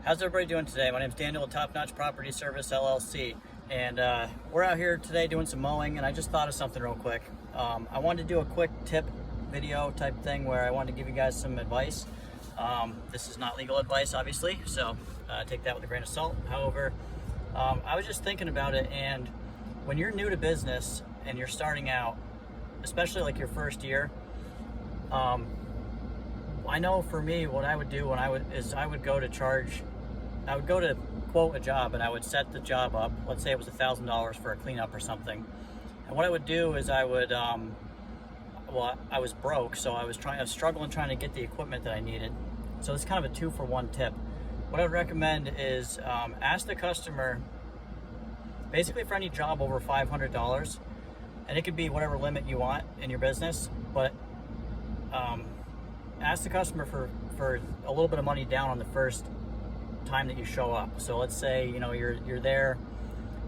How's everybody doing today? My name is Daniel with Top Notch Property Service LLC, and we're out here today doing some mowing, and I just thought of something real quick. I wanted to do a quick tip video type thing where I wanted to give you guys some advice. This is not legal advice, obviously, so take that with a grain of salt. However, I was just thinking about it, and when you're new to business and you're starting out, especially like your first year, I know for me what I would do when I would go to quote a job, and I would set the job up. Let's say it was $1,000 for a cleanup or something. And what I would do is I would, well, I was broke, so I was struggling trying to get the equipment that I needed. So it's kind of a 2-for-1 tip. What I would recommend is ask the customer, basically for any job over $500, and it could be whatever limit you want in your business, but ask the customer for a little bit of money down on the first time that you show up. So let's say you're there,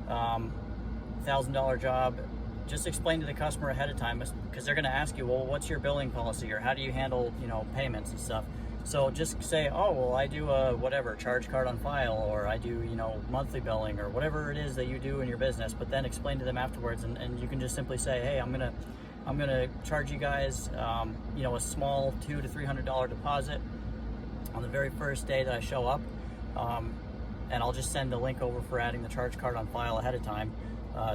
$1,000 job. Just explain to the customer ahead of time, because they're going to ask you, well, what's your billing policy, or how do you handle payments and stuff. So just say, oh, well, I do a whatever charge card on file, or I do monthly billing, or whatever it is that you do in your business. But then explain to them afterwards, and you can just simply say, hey, I'm gonna charge you guys a small $200 to $300 deposit on the very first day that I show up, and I'll just send the link over for adding the charge card on file ahead of time,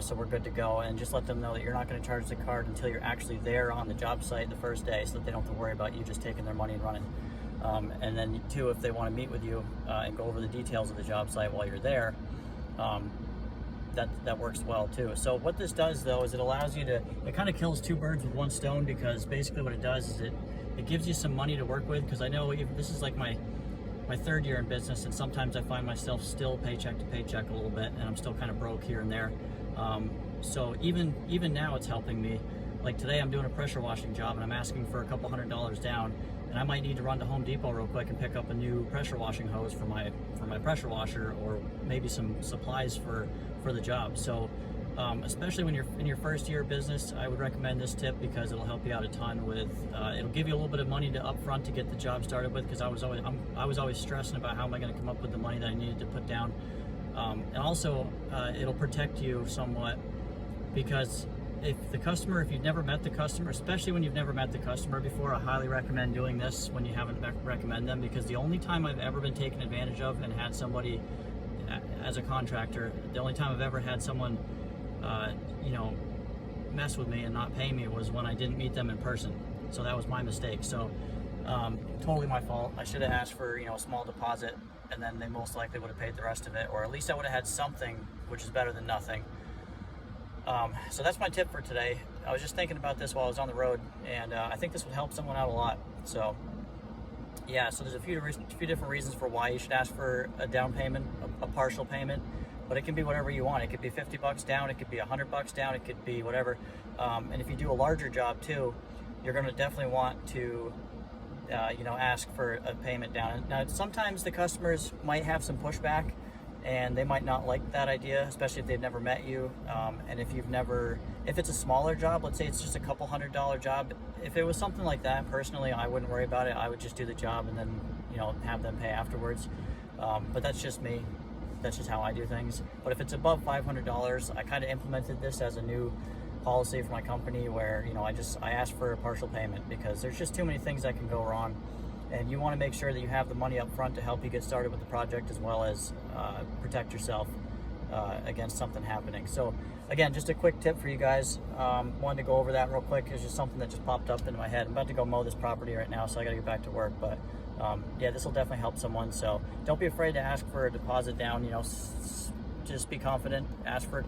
so we're good to go. And just let them know that you're not going to charge the card until you're actually there on the job site the first day, so that they don't have to worry about you just taking their money and running. And then too, if they want to meet with you and go over the details of the job site while you're there, that works well too. So what this does though is it allows you to, it kind of kills two birds with one stone, because basically what it does is it gives you some money to work with. Because I know this is like my third year in business, and sometimes I find myself still paycheck to paycheck a little bit, and I'm still kind of broke here and there. So even now it's helping me. Like today I'm doing a pressure washing job, and I'm asking for a couple $100 down, and I might need to run to Home Depot real quick and pick up a new pressure washing hose for my pressure washer, or maybe some supplies for the job. So especially when you're in your first year of business, I would recommend this tip, because it'll help you out a ton with, it'll give you a little bit of money to upfront to get the job started with, because I was always stressing about how am I going to come up with the money that I needed to put down. And also it'll protect you somewhat, because if you've never met the customer, especially when you've never met the customer before, I highly recommend doing this when you haven't recommend them, because the only time I've ever been taken advantage of and had somebody as a contractor, the only time I've ever had someone mess with me and not pay me was when I didn't meet them in person. So that was my mistake. So totally my fault. I should have asked for a small deposit, and then they most likely would have paid the rest of it, or at least I would have had something, which is better than nothing. So that's my tip for today. I was just thinking about this while I was on the road, and I think this would help someone out a lot. So yeah, so there's a few different reasons for why you should ask for a down payment, a partial payment, but it can be whatever you want. It could be 50 bucks down, it could be 100 bucks down, it could be whatever. And if you do a larger job too, you're going to definitely want to ask for a payment down. Now sometimes the customers might have some pushback, and they might not like that idea, especially if they've never met you. And if it's a smaller job, let's say it's just a couple $100 job, if it was something like that, personally, I wouldn't worry about it. I would just do the job and then, have them pay afterwards. But that's just me. That's just how I do things. But if it's above $500, I kind of implemented this as a new policy for my company, where, I ask for a partial payment, because there's just too many things that can go wrong. And you want to make sure that you have the money up front to help you get started with the project, as well as protect yourself against something happening. So again, just a quick tip for you guys. Wanted to go over that real quick. It's just something that just popped up into my head. I'm about to go mow this property right now, so I got to get back to work. But yeah, this will definitely help someone. So don't be afraid to ask for a deposit down. Just be confident. Ask for,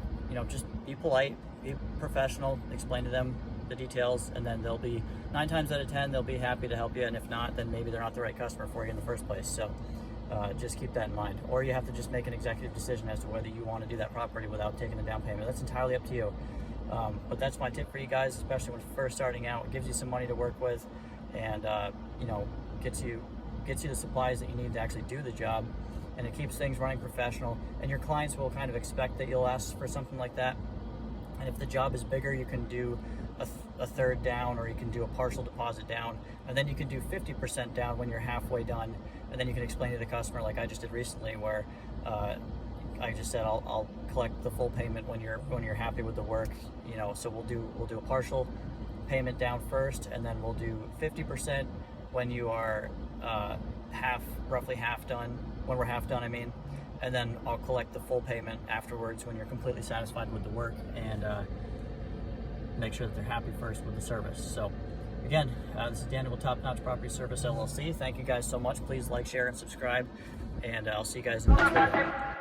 just be polite, be professional, explain to them the details, and then they'll be 9 times out of 10 they'll be happy to help you. And if not, then maybe they're not the right customer for you in the first place. So just keep that in mind. Or you have to just make an executive decision as to whether you want to do that property without taking a down payment. That's entirely up to you. But that's my tip for you guys, especially when you're first starting out. It gives you some money to work with, and gets you the supplies that you need to actually do the job, and it keeps things running professional. And your clients will kind of expect that you'll ask for something like that. And if the job is bigger, you can do a third down, or you can do a partial deposit down, and then you can do 50% down when you're halfway done. and then you can explain to the customer, like I just did recently, where I just said I'll collect the full payment when you're happy with the work. You know, so we'll do a partial payment down first, and then we'll do 50% when you are roughly half done. When we're half done, I mean, and then I'll collect the full payment afterwards when you're completely satisfied with the work, and make sure that they're happy first with the service. So again, this is Daniel with Top Notch Property Service LLC. Thank you guys so much. Please like, share, and subscribe, and I'll see you guys in the next video.